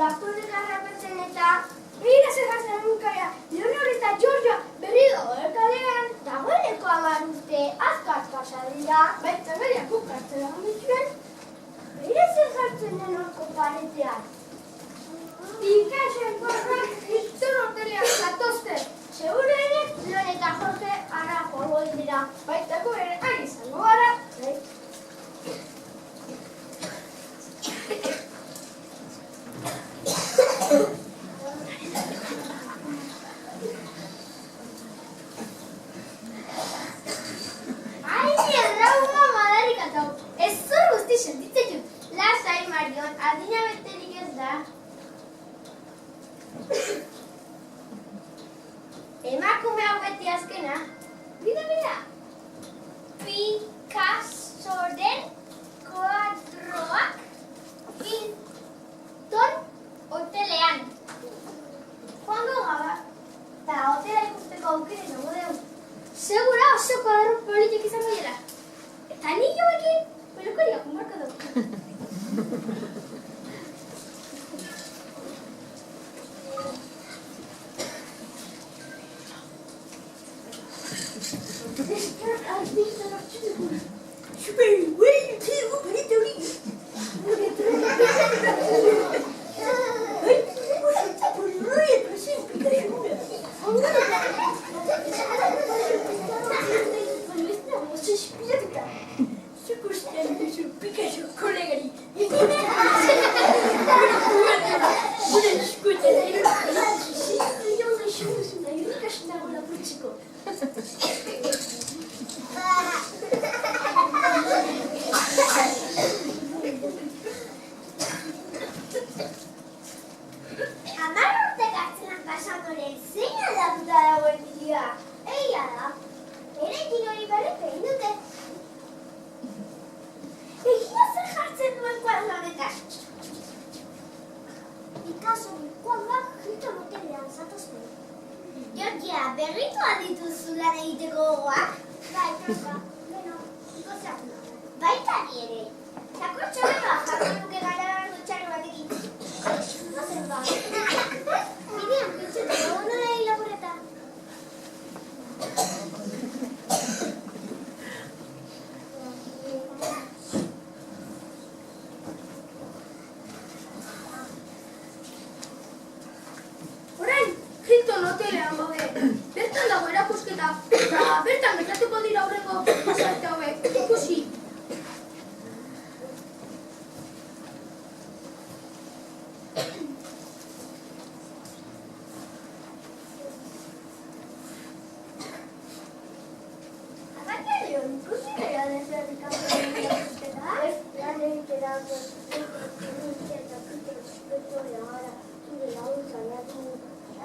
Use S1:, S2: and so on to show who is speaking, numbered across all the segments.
S1: lapurrek harrapatzen eta begira zer jartzen nunkara, Leonor eta Giorgio berri dago kalean, dagoeneko 10 urte azkar pasa dira, baita beriak bukartzen amituen, begira zer jartzen den horko paretean. Pikasen porrak Hilton hotelean zatozte, seguro ere Leon eta Jorge ara joango dira, baitako ere ari izango gara. Emakume hau beti azkena, bida. Picassoren koadroak Hilton hotelean. Joango gara, eta hotela ikusteko aukera izango dugu. Segura oso koadro politik izango dira. Eta nik joekin pelukeria konbarko dugu. Berritu aldituzu lan egiteko gogoak? Baita ere. Zakortxo beka jarri nuke gara dutxarri batekin. Mazen ba. Bidean, biltzutu, nola egin labureta? Orain, Hilton hotelean gaude. Bertan dago erakusketa, eta bertan gertatuko dira aurrengo pasarte hauek, ikusi. Abakerio, ikusi gara desberdikatu den erakusketa? Ez, lan egitera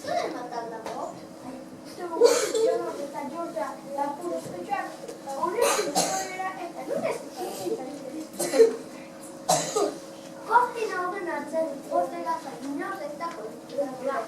S1: Zure matar dago? Leonor eta Giorgia lapur ospetxoak horrekin zorera eta nunez Kortina horren atzen hortega zain horretako dira.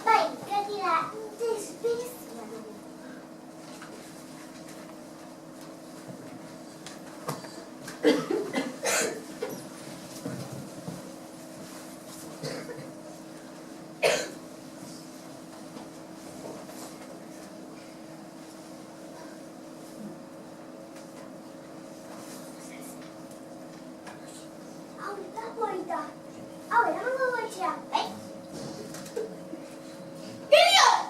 S1: Bai, gatira, desbezia dugu. Hau da polita. Hau eramango goitxea, bai?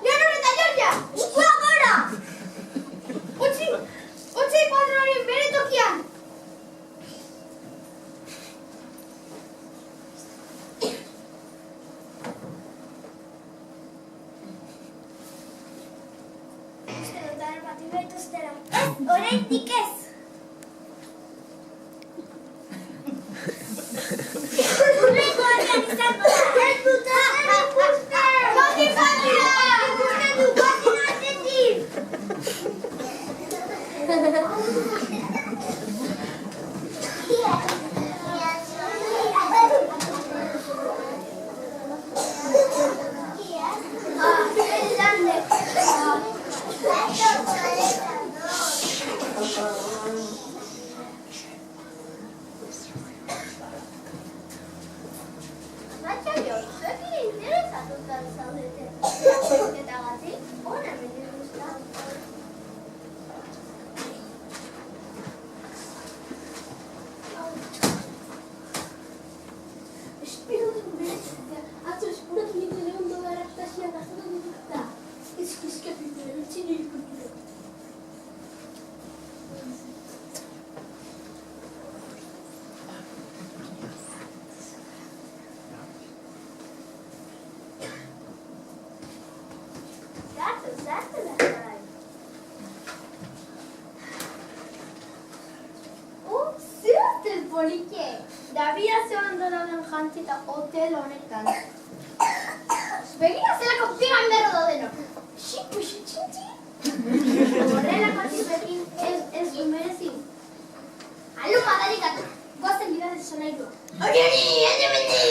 S1: Leonor eta Giorgia! Eskua gora! Utsi koadroaren bere tokian! Uste dutaren bati behitu zutera. Ez, oraindik ez! Urrengo horrean izango da! Ez dut! Koki familia! Ikusten du koki polike. Dabia ze ondo dauden jantzi eta hotel honetan. Begira zelako piramidero daudenok. Xiku, xitxintxi. Horrelako tipekin ez du merezi. Alu madarikatu, gozen bidaz esan nahi du. Orioni, ene mendi!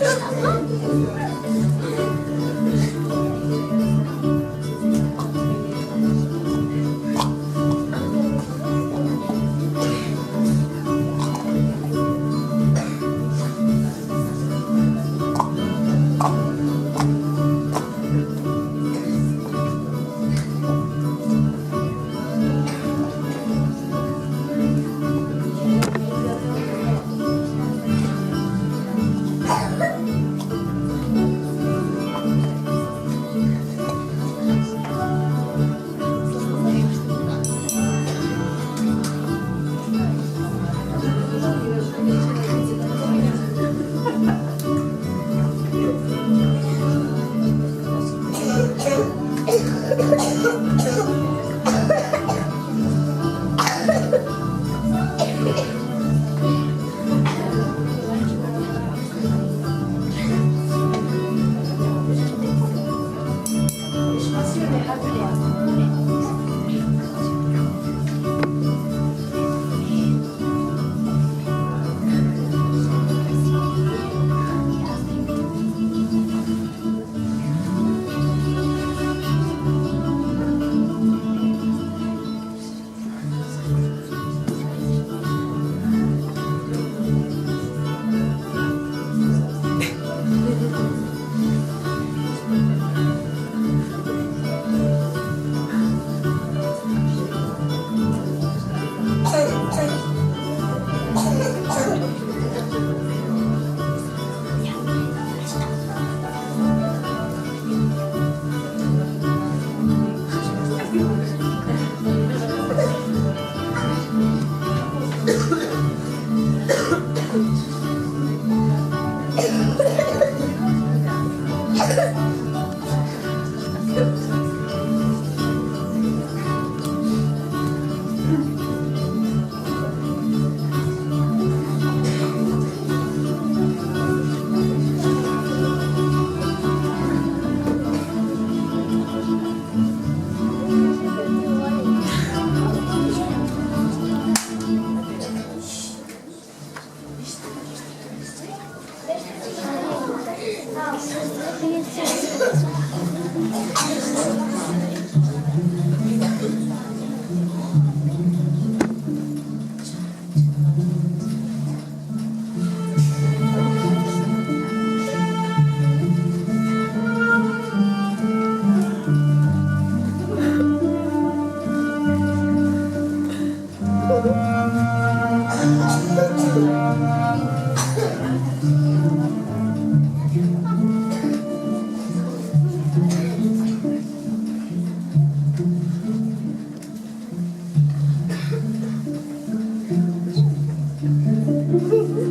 S1: Thank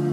S1: you.